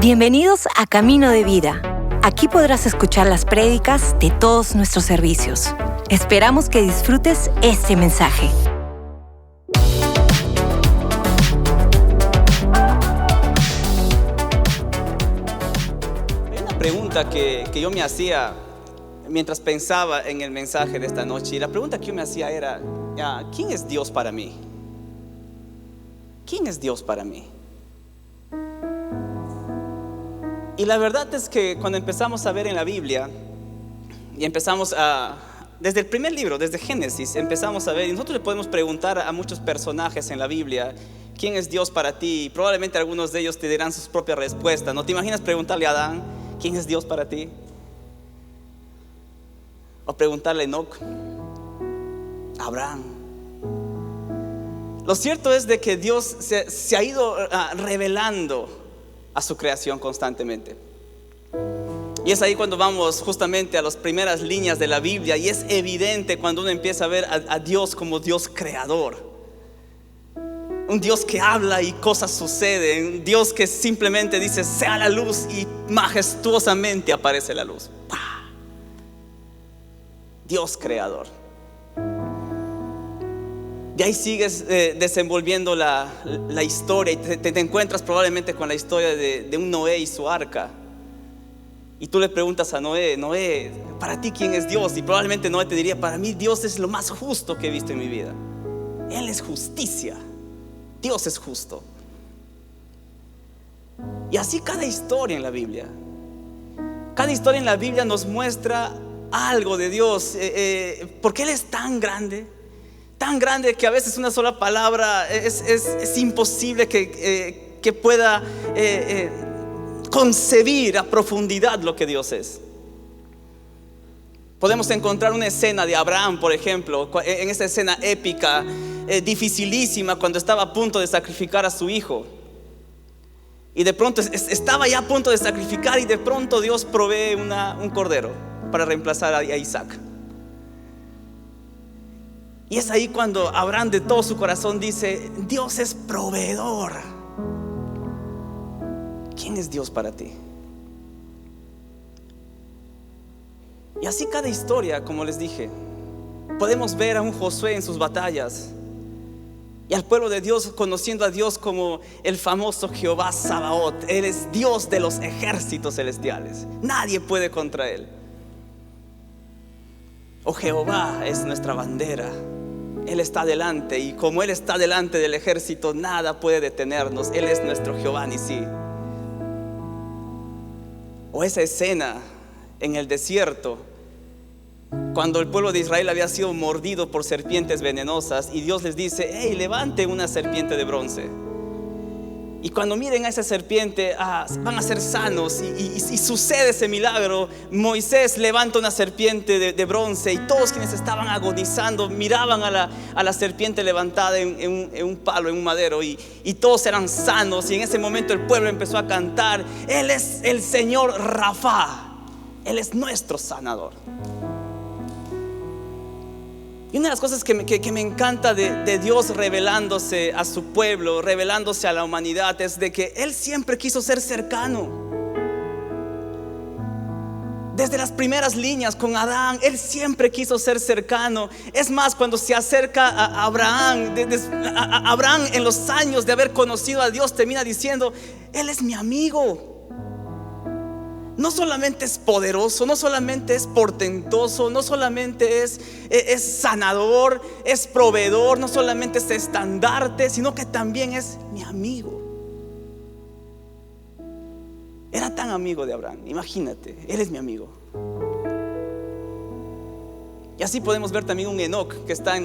Bienvenidos a Camino de Vida. Aquí podrás escuchar las prédicas de todos nuestros servicios. Esperamos que disfrutes este mensaje. Hay una pregunta que yo me hacía mientras pensaba en el mensaje de esta noche. Y la pregunta que yo me hacía era, ¿quién es Dios para mí? ¿Quién es Dios para mí? Y la verdad es que cuando empezamos a ver en la Biblia y empezamos desde el primer libro, desde Génesis, empezamos a ver, y nosotros le podemos preguntar a muchos personajes en la Biblia, ¿quién es Dios para ti? Y probablemente algunos de ellos te dirán sus propias respuestas. ¿No te imaginas preguntarle a Adán, ¿quién es Dios para ti? O preguntarle a Enoc, a Abraham. Lo cierto es de que Dios se ha ido revelando a su creación constantemente. Y es ahí cuando vamos justamente a las primeras líneas de la Biblia, y es evidente cuando uno empieza a ver a Dios como Dios creador, un Dios que habla y cosas suceden, un Dios que simplemente dice sea la luz y majestuosamente aparece la luz. ¡Pah! Dios creador. De ahí sigues desenvolviendo la historia y te encuentras probablemente con la historia de un Noé y su arca. Y tú le preguntas a Noé, ¿para ti quién es Dios? Y probablemente Noé te diría, para mí Dios es lo más justo que he visto en mi vida. Él es justicia. Dios es justo. Y así cada historia en la Biblia. Cada historia en la Biblia nos muestra algo de Dios, porque Él es tan grande que a veces una sola palabra es imposible que pueda concebir a profundidad lo que Dios es. Podemos encontrar una escena de Abraham, por ejemplo, en esta escena épica, dificilísima, cuando estaba a punto de sacrificar a su hijo. Y de pronto estaba ya a punto de sacrificar, y de pronto Dios provee un cordero para reemplazar a Isaac. Y es ahí cuando Abraham de todo su corazón dice, Dios es proveedor. ¿Quién es Dios para ti? Y así cada historia, como les dije, podemos ver a un Josué en sus batallas y al pueblo de Dios conociendo a Dios como el famoso Jehová Sabaoth. Él es Dios de los ejércitos celestiales, nadie puede contra Él. O Jehová es nuestra bandera, Él está delante, y como Él está delante del ejército, nada puede detenernos. Él es nuestro Jehová Nisí. O esa escena en el desierto, cuando el pueblo de Israel había sido mordido por serpientes venenosas, y Dios les dice, hey, levante una serpiente de bronce. Y cuando miren a esa serpiente, van a ser sanos. Y sucede ese milagro. Moisés levanta una serpiente de bronce, y todos quienes estaban agonizando miraban a la serpiente levantada en un palo, en un madero, y todos eran sanos. Y en ese momento el pueblo empezó a cantar, Él es el Señor Rafa, Él es nuestro sanador. Y una de las cosas que me encanta de Dios revelándose a su pueblo, revelándose a la humanidad, es de que Él siempre quiso ser cercano. Desde las primeras líneas con Adán, Él siempre quiso ser cercano. Es más, cuando se acerca a Abraham, Abraham en los años de haber conocido a Dios termina diciendo, Él es mi amigo. No solamente es poderoso, no solamente es portentoso, no solamente es sanador, es proveedor, no solamente es estandarte, sino que también es mi amigo. Era tan amigo de Abraham, imagínate, Él es mi amigo. Y así podemos ver también un Enoc que está en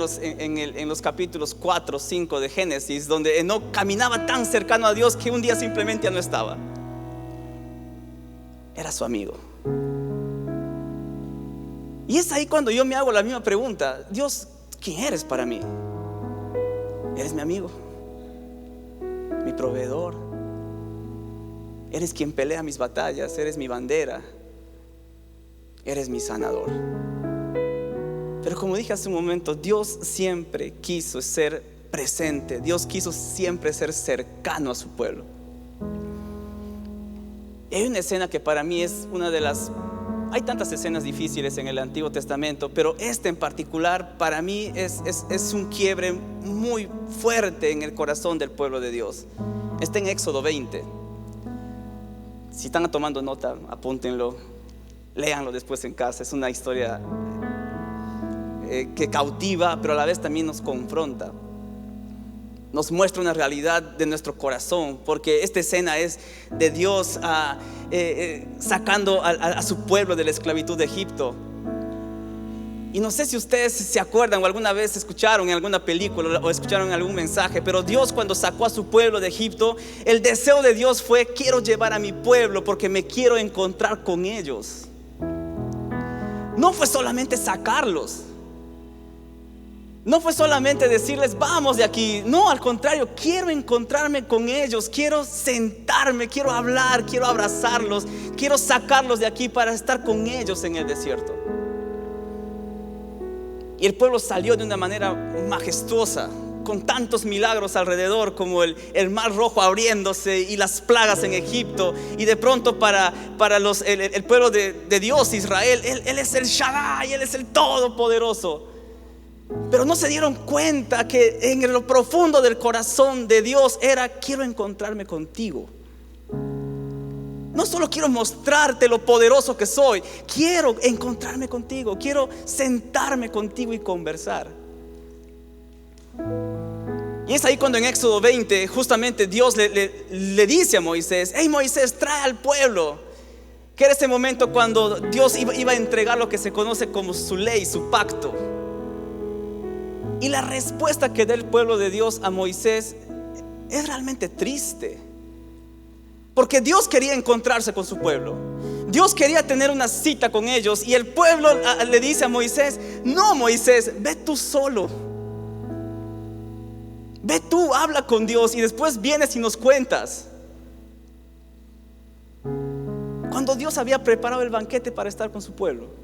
los capítulos 4, 5 de Génesis, donde Enoc caminaba tan cercano a Dios que un día simplemente ya no estaba. Era su amigo. Y es ahí cuando yo me hago la misma pregunta, Dios, ¿quién eres para mí? Eres mi amigo, mi proveedor, eres quien pelea mis batallas, eres mi bandera, eres mi sanador. Pero como dije hace un momento, Dios siempre quiso ser presente, Dios quiso siempre ser cercano a su pueblo. Y hay una escena que para mí es una de las... Hay tantas escenas difíciles en el Antiguo Testamento, pero esta en particular para mí es un quiebre muy fuerte en el corazón del pueblo de Dios. Está en Éxodo 20. Si están tomando nota, apúntenlo, léanlo después en casa. Es una historia que cautiva, pero a la vez también nos confronta. Nos muestra una realidad de nuestro corazón, porque esta escena es de Dios sacando a su pueblo de la esclavitud de Egipto. Y no sé si ustedes se acuerdan o alguna vez escucharon en alguna película o escucharon en algún mensaje, pero Dios, cuando sacó a su pueblo de Egipto, el deseo de Dios fue: quiero llevar a mi pueblo porque me quiero encontrar con ellos. No fue solamente sacarlos, no fue solamente decirles vamos de aquí. No, al contrario, quiero encontrarme con ellos, quiero sentarme, quiero hablar, quiero abrazarlos, quiero sacarlos de aquí para estar con ellos en el desierto. Y el pueblo salió de una manera majestuosa, con tantos milagros alrededor, como el mar rojo abriéndose y las plagas en Egipto. Y de pronto para el pueblo de Dios, Israel, Él es el Shaddai, Él es el Todopoderoso. Pero no se dieron cuenta que en lo profundo del corazón de Dios era: quiero encontrarme contigo. No solo quiero mostrarte lo poderoso que soy, quiero encontrarme contigo, quiero sentarme contigo y conversar. Y es ahí cuando en Éxodo 20 justamente Dios le dice a Moisés: hey Moisés, trae al pueblo. Que era ese momento cuando Dios iba a entregar lo que se conoce como su ley, su pacto. Y la respuesta que da el pueblo de Dios a Moisés es realmente triste, porque Dios quería encontrarse con su pueblo. Dios quería tener una cita con ellos. Y el pueblo le dice a Moisés: no, Moisés, ve tú solo. Ve tú, habla con Dios y después vienes y nos cuentas. Cuando Dios había preparado el banquete para estar con su pueblo.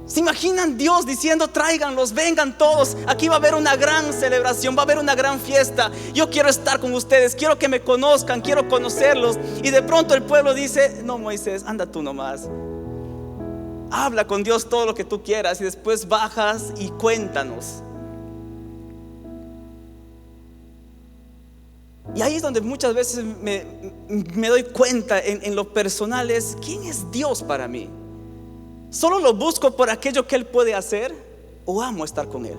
¿Se imaginan Dios diciendo: tráiganlos, vengan todos, aquí va a haber una gran celebración, va a haber una gran fiesta, yo quiero estar con ustedes, quiero que me conozcan, quiero conocerlos? Y de pronto el pueblo dice: no, Moisés, anda tú nomás, habla con Dios todo lo que tú quieras y después bajas y cuéntanos. Y ahí es donde muchas veces me doy cuenta en lo personal es: ¿quién es Dios para mí? ¿Solo lo busco por aquello que Él puede hacer o amo estar con Él?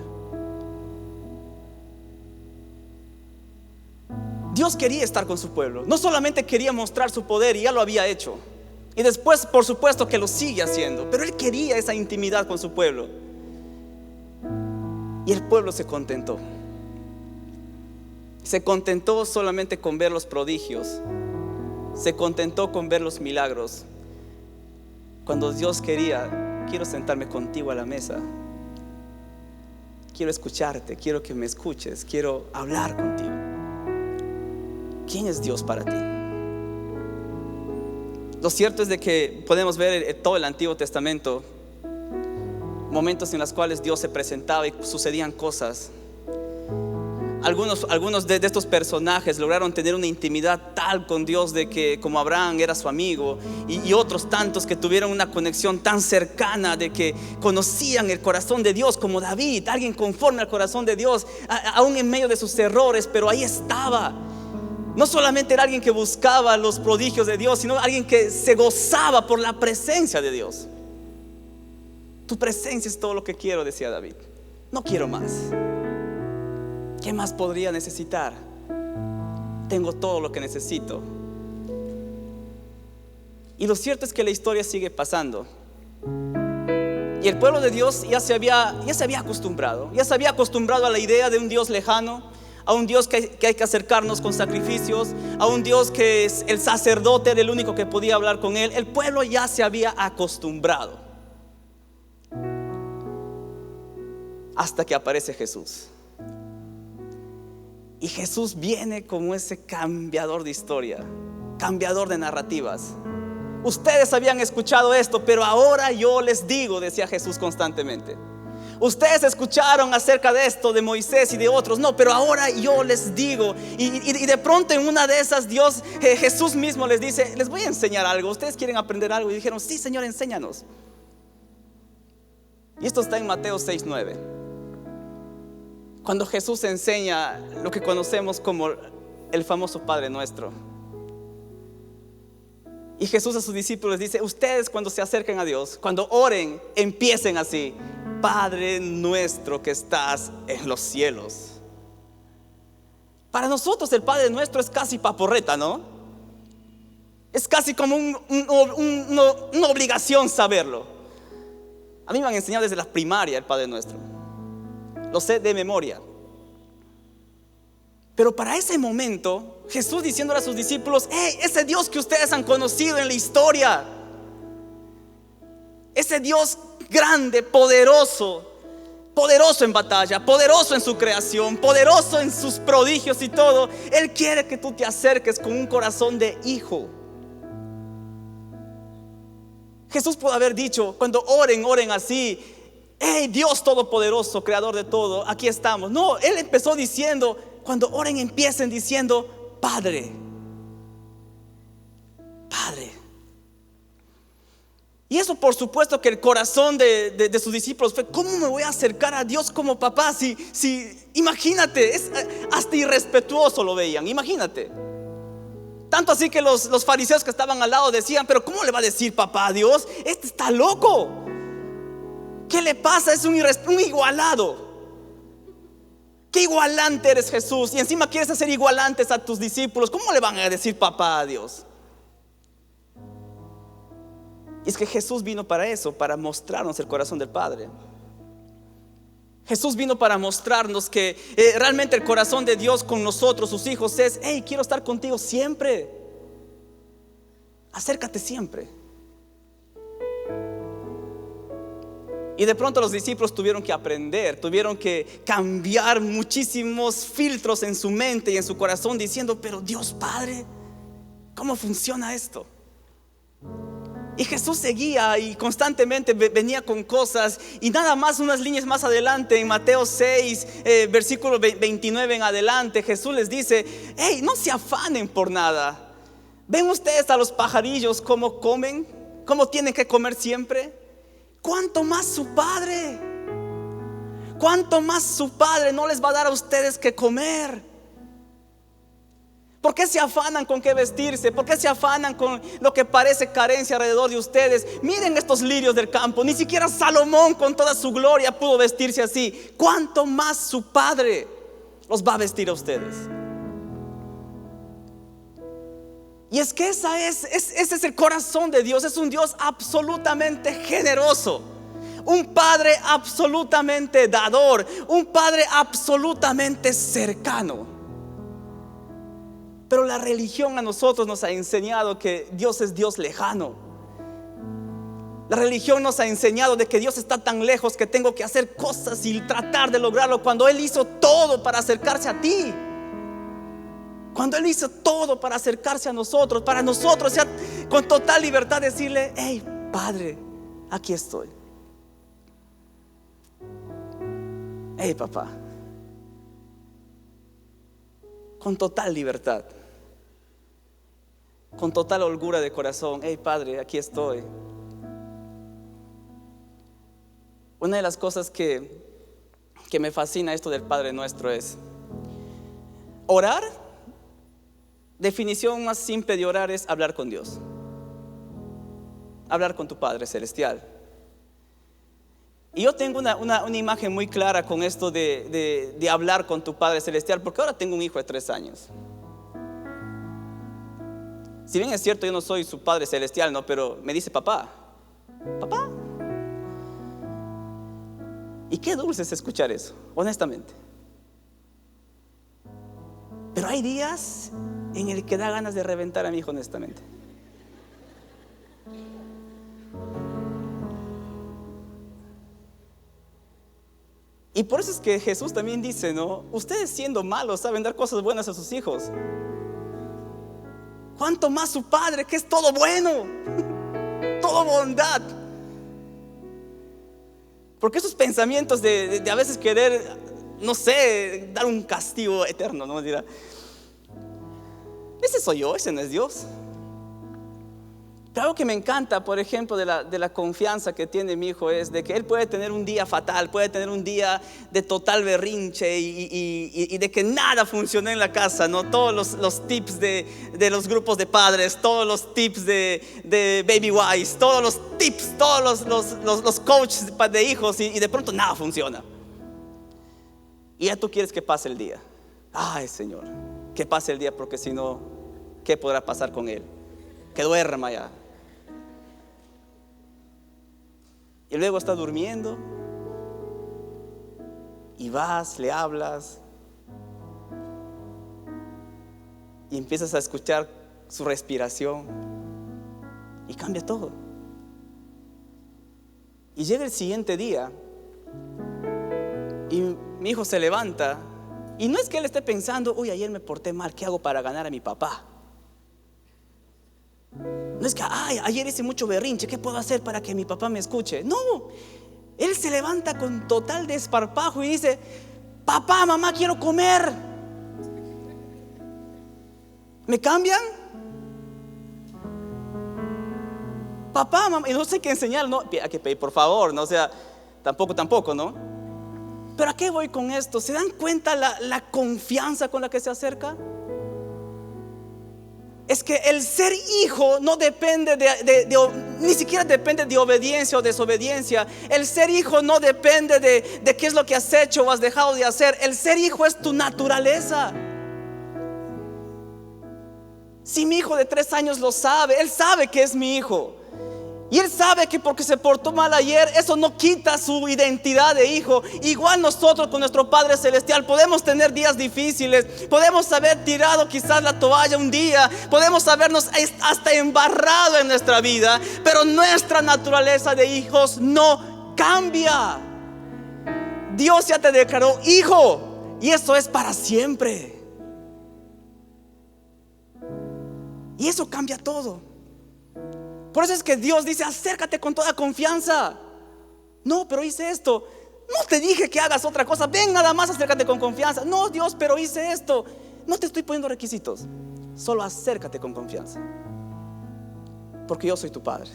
Dios quería estar con su pueblo. No solamente quería mostrar su poder, y ya lo había hecho, y después por supuesto que lo sigue haciendo, pero Él quería esa intimidad con su pueblo. Y el pueblo se contentó. Se contentó solamente con ver los prodigios. Se contentó con ver los milagros. Cuando Dios quería: quiero sentarme contigo a la mesa, quiero escucharte, quiero que me escuches, quiero hablar contigo. ¿Quién es Dios para ti? Lo cierto es de que podemos ver en todo el Antiguo Testamento momentos en los cuales Dios se presentaba y sucedían cosas. Algunos de estos personajes lograron tener una intimidad tal con Dios de que, como Abraham era su amigo, y otros tantos que tuvieron una conexión tan cercana de que conocían el corazón de Dios, como David, alguien conforme al corazón de Dios, aún en medio de sus errores, pero ahí estaba. No solamente era alguien que buscaba los prodigios de Dios, sino alguien que se gozaba por la presencia de Dios. Tu presencia es todo lo que quiero, decía David. No quiero más. ¿Qué más podría necesitar? Tengo todo lo que necesito. Y lo cierto es que la historia sigue pasando. Y el pueblo de Dios ya se había acostumbrado. Ya se había acostumbrado a la idea de un Dios lejano, a un Dios que hay que acercarnos con sacrificios, a un Dios que es el sacerdote, era el único que podía hablar con él. El pueblo ya se había acostumbrado. Hasta que aparece Jesús. Y Jesús viene como ese cambiador de historia, cambiador de narrativas. Ustedes habían escuchado esto, pero ahora yo les digo, decía Jesús constantemente, Ustedes escucharon acerca de esto, de Moisés y de otros. No, pero ahora yo les digo. Y de pronto en una de esas Jesús mismo les dice: les voy a enseñar algo. ¿Ustedes quieren aprender algo? Y dijeron: sí, Señor, enséñanos. Y esto está en Mateo 6:9. Cuando Jesús enseña lo que conocemos como el famoso Padre Nuestro. Y Jesús a sus discípulos dice: ustedes cuando se acerquen a Dios, cuando oren, empiecen así: Padre nuestro que estás en los cielos. Para nosotros el Padre Nuestro es casi paporreta, ¿no? Es casi como una obligación saberlo. A mí me han enseñado desde la primaria el Padre Nuestro. Lo sé de memoria. Pero para ese momento, Jesús diciéndole a sus discípulos: hey, ese Dios que ustedes han conocido en la historia, ese Dios grande, poderoso en batalla, poderoso en su creación, poderoso en sus prodigios y todo, Él quiere que tú te acerques con un corazón de hijo. Jesús pudo haber dicho: cuando oren así: hey, Dios todopoderoso, creador de todo, aquí estamos. No, Él empezó diciendo: cuando oren, empiecen diciendo: Padre, Padre. Y eso, por supuesto, que el corazón de sus discípulos fue: ¿cómo me voy a acercar a Dios como papá? Si imagínate, es hasta irrespetuoso lo veían, imagínate. Tanto así que los fariseos que estaban al lado decían: pero ¿cómo le va a decir papá a Dios? Este está loco. ¿Qué le pasa? Es un igualado. ¿Qué igualante eres, Jesús? Y encima quieres hacer igualantes a tus discípulos. ¿Cómo le van a decir papá a Dios? Y es que Jesús vino para eso, para mostrarnos el corazón del Padre. Jesús vino para mostrarnos que realmente el corazón de Dios con nosotros, sus hijos, es: hey, quiero estar contigo siempre. Acércate siempre. Y de pronto los discípulos tuvieron que aprender, tuvieron que cambiar muchísimos filtros en su mente y en su corazón, diciendo: pero Dios Padre, ¿cómo funciona esto? Y Jesús seguía y constantemente venía con cosas. Y nada más unas líneas más adelante, en Mateo 6, versículo 29 en adelante, Jesús les dice: hey, no se afanen por nada. ¿Ven ustedes a los pajarillos cómo comen? ¿Cómo tienen que comer siempre? ¿Cuánto más su Padre? ¿Cuánto más su Padre no les va a dar a ustedes que comer? ¿Por qué se afanan con qué vestirse? ¿Por qué se afanan con lo que parece carencia alrededor de ustedes? Miren estos lirios del campo. Ni siquiera Salomón con toda su gloria pudo vestirse así. ¿Cuánto más su Padre los va a vestir a ustedes? Y es que ese es el corazón de Dios. Es un Dios absolutamente generoso, un Padre absolutamente dador, un Padre absolutamente cercano. Pero la religión a nosotros nos ha enseñado que Dios es Dios lejano. La religión nos ha enseñado de que Dios está tan lejos que tengo que hacer cosas y tratar de lograrlo, cuando Él hizo todo para acercarse a ti. Cuando Él hizo todo para acercarse a nosotros, para nosotros ya con total libertad decirle: hey, Padre, aquí estoy. Hey, papá. Con total libertad, con total holgura de corazón: hey, Padre, aquí estoy. Una de las cosas que me fascina esto del Padre Nuestro es orar. Definición más simple de orar es hablar con Dios, hablar con tu Padre Celestial. Y yo tengo una imagen muy clara con esto de hablar con tu Padre Celestial, porque ahora tengo un hijo de 3 años. Si bien es cierto, yo no soy su Padre Celestial, ¿no? Pero me dice papá, papá. Y qué dulce es escuchar eso, honestamente. Pero hay días en el que da ganas de reventar a mi hijo, honestamente. Y por eso es que Jesús también dice, ¿no? Ustedes siendo malos saben dar cosas buenas a sus hijos. ¿Cuánto más su Padre, que es todo bueno, todo bondad? Porque esos pensamientos de a veces querer, no sé, dar un castigo eterno, ¿no? Dirá, ese soy yo, ese no es Dios. Pero algo que me encanta, por ejemplo, de la confianza que tiene mi hijo es de que él puede tener un día fatal, puede tener un día de total berrinche y de que nada funcione en la casa, ¿no? Todos los tips de los grupos de padres, todos los tips de Baby Wise, todos los tips, todos los coaches de hijos y de pronto nada funciona. Y ya tú quieres que pase el día. Ay, Señor, que pase el día, porque si no, ¿qué podrá pasar con él? Que duerma ya. Y luego está durmiendo y vas, le hablas y empiezas a escuchar su respiración y cambia todo. Y llega el siguiente día y mi hijo se levanta y no es que él esté pensando, uy, ayer me porté mal, ¿qué hago para ganar a mi papá? No es que, ay, ayer hice mucho berrinche, ¿qué puedo hacer para que mi papá me escuche? No, él se levanta con total desparpajo y dice, papá, mamá, quiero comer. ¿Me cambian? Papá, mamá, y no sé qué enseñar, ¿no? Hay que pedir por favor, ¿no? O sea, tampoco, ¿no? Pero ¿a qué voy con esto? ¿Se dan cuenta la confianza con la que se acerca? Es que el ser hijo no depende ni siquiera depende de obediencia o desobediencia. El ser hijo no depende de qué es lo que has hecho o has dejado de hacer. El ser hijo es tu naturaleza. Si mi hijo de 3 años lo sabe, él sabe que es mi hijo. Y él sabe que porque se portó mal ayer, eso no quita su identidad de hijo. Igual nosotros con nuestro Padre Celestial podemos tener días difíciles, podemos haber tirado quizás la toalla un día, podemos habernos hasta embarrado en nuestra vida, pero nuestra naturaleza de hijos no cambia. Dios ya te declaró hijo y eso es para siempre. Y eso cambia todo. Por eso es que Dios dice, acércate con toda confianza. No, pero hice esto. No te dije que hagas otra cosa. Ven, nada más acércate con confianza. No, Dios, pero hice esto. No te estoy poniendo requisitos. Solo acércate con confianza, porque yo soy tu Padre.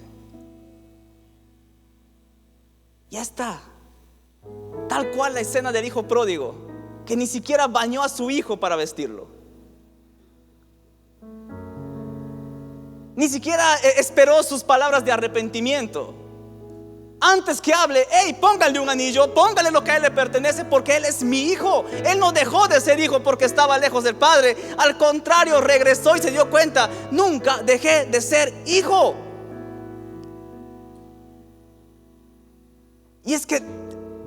Ya está. Tal cual la escena del hijo pródigo, que ni siquiera bañó a su hijo para vestirlo. Ni siquiera esperó sus palabras de arrepentimiento. Antes que hable, hey, póngale un anillo, póngale lo que a él le pertenece, porque él es mi hijo. Él no dejó de ser hijo porque estaba lejos del padre. Al contrario, regresó y se dio cuenta, nunca dejé de ser hijo. Y es que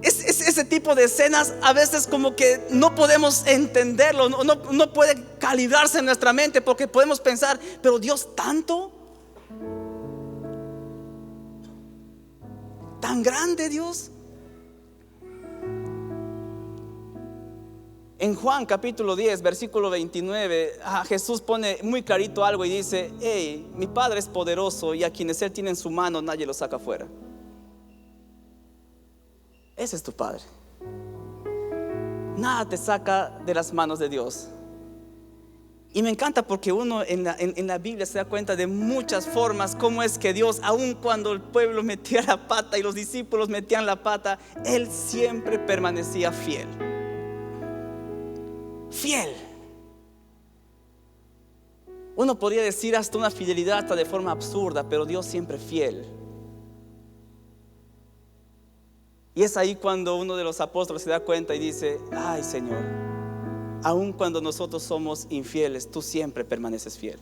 ese tipo de escenas a veces como que no podemos entenderlo, no puede calibrarse en nuestra mente, porque podemos pensar, pero Dios tanto, tan grande Dios. En Juan capítulo 10 versículo 29 Jesús pone muy clarito algo y dice, hey, mi Padre es poderoso y a quienes Él tiene en su mano nadie lo saca fuera. Ese es tu Padre. Nada te saca de las manos de Dios. Y me encanta porque uno en la Biblia se da cuenta de muchas formas cómo es que Dios, aun cuando el pueblo metía la pata y los discípulos metían la pata, Él siempre permanecía fiel. Fiel. Uno podría decir hasta una fidelidad hasta de forma absurda, pero Dios siempre fiel. Y es ahí cuando uno de los apóstoles se da cuenta y dice, ay Señor, aun cuando nosotros somos infieles, tú siempre permaneces fiel.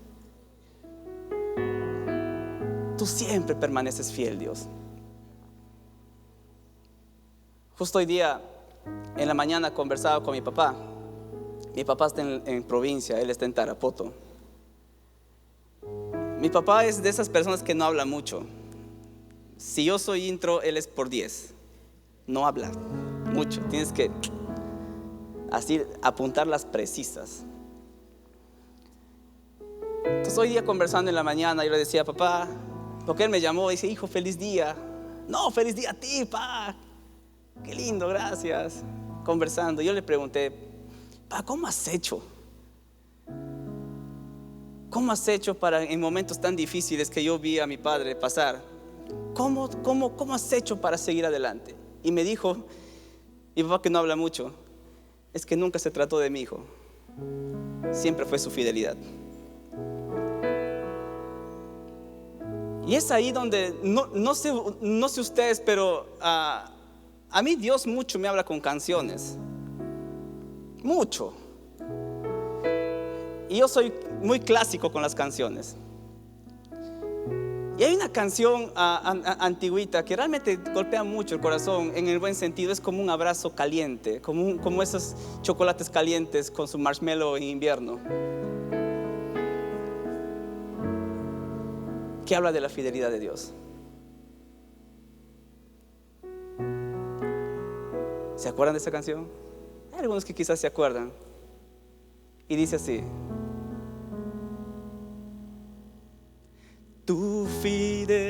Tú siempre permaneces fiel, Dios. Justo hoy día, en la mañana, conversaba con mi papá. Mi papá está en provincia, él está en Tarapoto. Mi papá es de esas personas que no habla mucho. Si yo soy intro, él es por 10. No habla mucho, tienes que así apuntar las precisas. Entonces hoy día conversando en la mañana, yo le decía, papá, porque él me llamó y dice, hijo, feliz día. No, feliz día a ti, pa. qué lindo, gracias. Conversando, yo le pregunté, pa, ¿cómo has hecho? ¿Cómo has hecho para en momentos tan difíciles que yo vi a mi padre pasar? ¿Cómo has hecho para seguir adelante? Y me dijo, mi papá, que no habla mucho, es que nunca se trató de mi hijo, siempre fue su fidelidad. Y es ahí donde, no sé ustedes, pero a mí Dios mucho me habla con canciones, mucho. Y yo soy muy clásico con las canciones. Y hay una canción antigüita que realmente golpea mucho el corazón en el buen sentido. Es como un abrazo caliente, como esos chocolates calientes con su marshmallow en invierno, que habla de la fidelidad de Dios. ¿Se acuerdan de esa canción? Hay algunos que quizás se acuerdan. Y dice así: tu fidelidad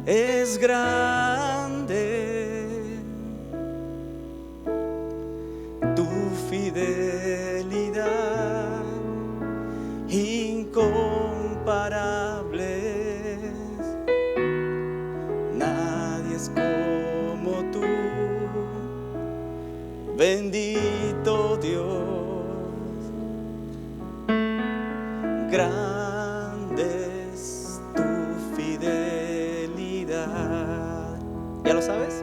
es grande, tu fidelidad incomparable, nadie es como tú, bendito Dios. Grande es tu fidelidad. ¿Ya lo sabes?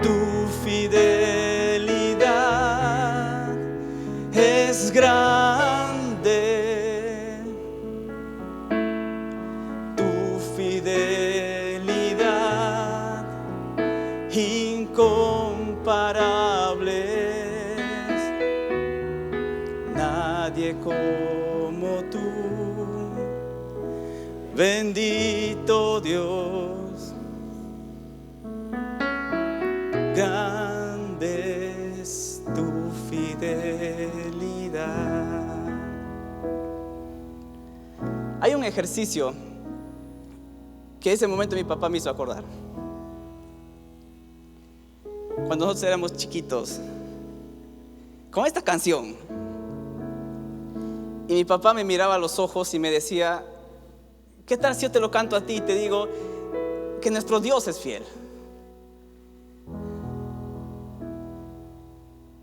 Tu fidelidad es grande, tu fidelidad incomparable. Nadie como tú, bendito Dios. Grande es tu fidelidad. Hay un ejercicio que ese momento mi papá me hizo acordar. Cuando nosotros éramos chiquitos, con esta canción, y mi papá me miraba a los ojos y me decía: ¿qué tal si yo te lo canto a ti y te digo que nuestro Dios es fiel?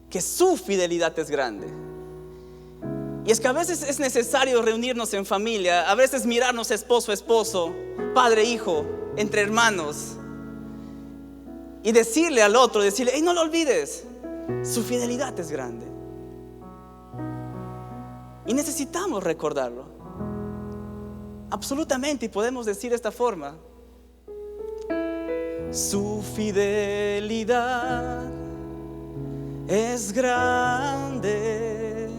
Que su fidelidad es grande. Y es que a veces es necesario reunirnos en familia, a veces mirarnos esposo a esposo, padre, hijo, entre hermanos, y decirle al otro, decirle: hey, no lo olvides, su fidelidad es grande. Y necesitamos recordarlo, absolutamente. Y podemos decir de esta forma: su fidelidad es grande.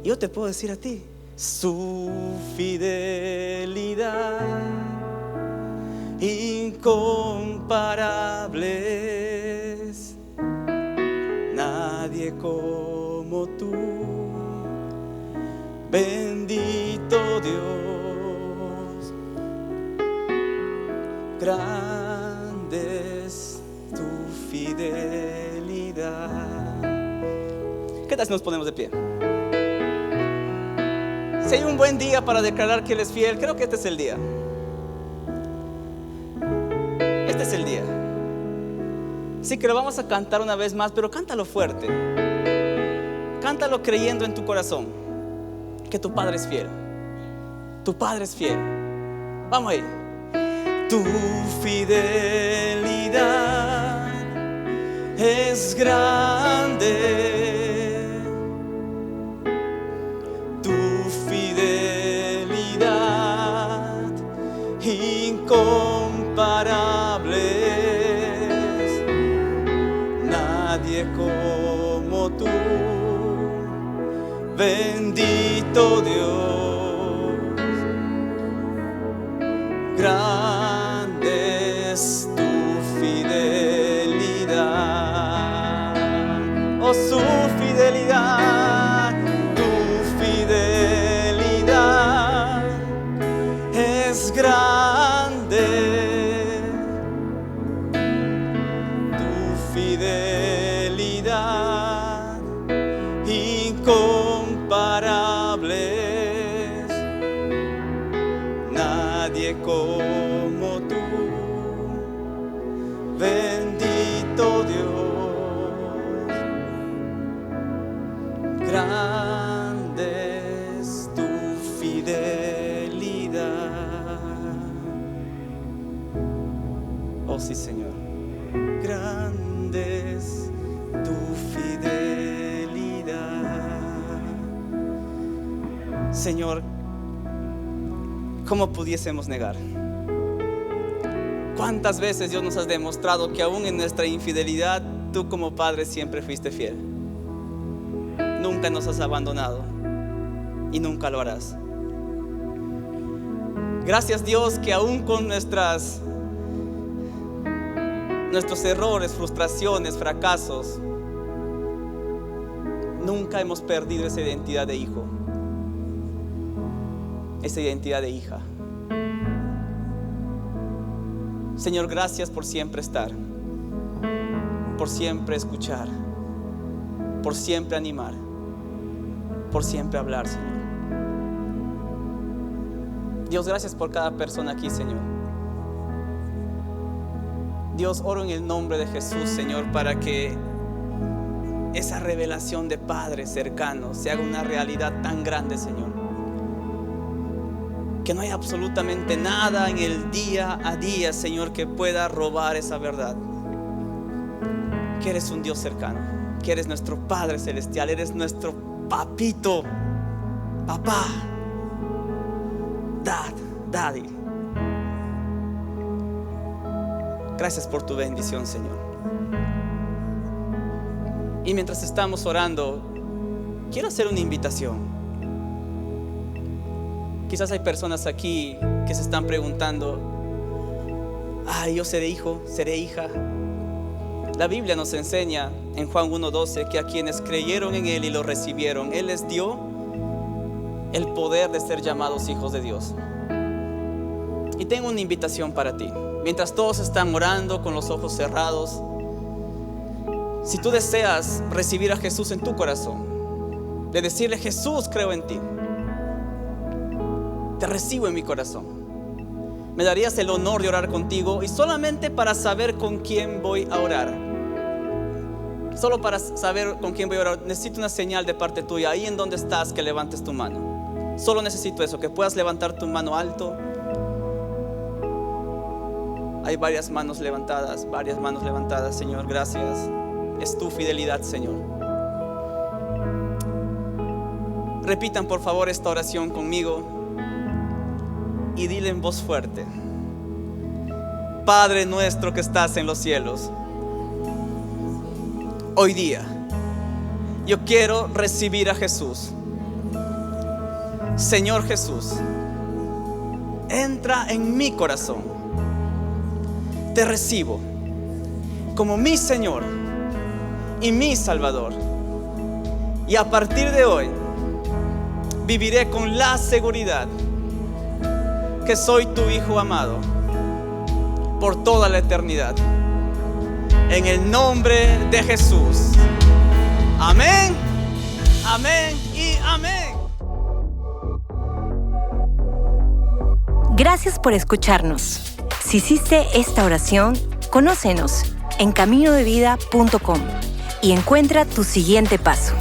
Y yo te puedo decir a ti: su fidelidad incomparable, nadie como tú, bendito Dios. Grande es tu fidelidad. ¿Qué tal si nos ponemos de pie? Si hay un buen día para declarar que Él es fiel, creo que este es el día. Este es el día. Sí, que lo vamos a cantar una vez más, pero cántalo fuerte. Cántalo creyendo en tu corazón que tu Padre es fiel. Tu Padre es fiel. Vamos ahí. Tu fidelidad es grande, tu fidelidad incomparable, nadie como tú, bendito Dios. Grande es tu fidelidad, oh su fidelidad, tu fidelidad es grande. Señor, ¿cómo pudiésemos negar? ¿Cuántas veces Dios nos has demostrado que aún en nuestra infidelidad tú como Padre siempre fuiste fiel? Nunca nos has abandonado y nunca lo harás. Gracias, Dios, que aún con nuestros errores, frustraciones, fracasos, nunca hemos perdido esa identidad de hijo, esa identidad de hija. Señor, gracias por siempre estar, por siempre escuchar, por siempre animar, por siempre hablar, Señor. Dios, gracias por cada persona aquí, Señor. Dios, oro en el nombre de Jesús, Señor, para que esa revelación de Padre cercano se haga una realidad tan grande, Señor. Que no hay absolutamente nada en el día a día, Señor, que pueda robar esa verdad. Que eres un Dios cercano, que eres nuestro Padre celestial, eres nuestro papito, papá, daddy. Gracias por tu bendición, Señor. Y mientras estamos orando, quiero hacer una invitación. Quizás hay personas aquí que se están preguntando: yo seré hijo, seré hija. La Biblia nos enseña en Juan 1:12 que a quienes creyeron en Él y lo recibieron, Él les dio el poder de ser llamados hijos de Dios. Y tengo una invitación para ti. Mientras todos están orando con los ojos cerrados, si tú deseas recibir a Jesús en tu corazón, de decirle: Jesús, creo en ti, te recibo en mi corazón, me darías el honor de orar contigo, y solamente para saber con quién voy a orar, solo para saber con quién voy a orar, necesito una señal de parte tuya. Ahí en donde estás, que levantes tu mano. Solo necesito eso, que puedas levantar tu mano alto. Hay varias manos levantadas, Señor, gracias. Es tu fidelidad, Señor. Repitan por favor esta oración conmigo y dile en voz fuerte: Padre nuestro que estás en los cielos, hoy día yo quiero recibir a Jesús. Señor Jesús, entra en mi corazón. Te recibo como mi Señor y mi Salvador. Y a partir de hoy viviré con la seguridad que soy tu Hijo amado por toda la eternidad. En el nombre de Jesús. Amén, amén y amén. Gracias por escucharnos. Si hiciste esta oración, conócenos en caminodevida.com y encuentra tu siguiente paso.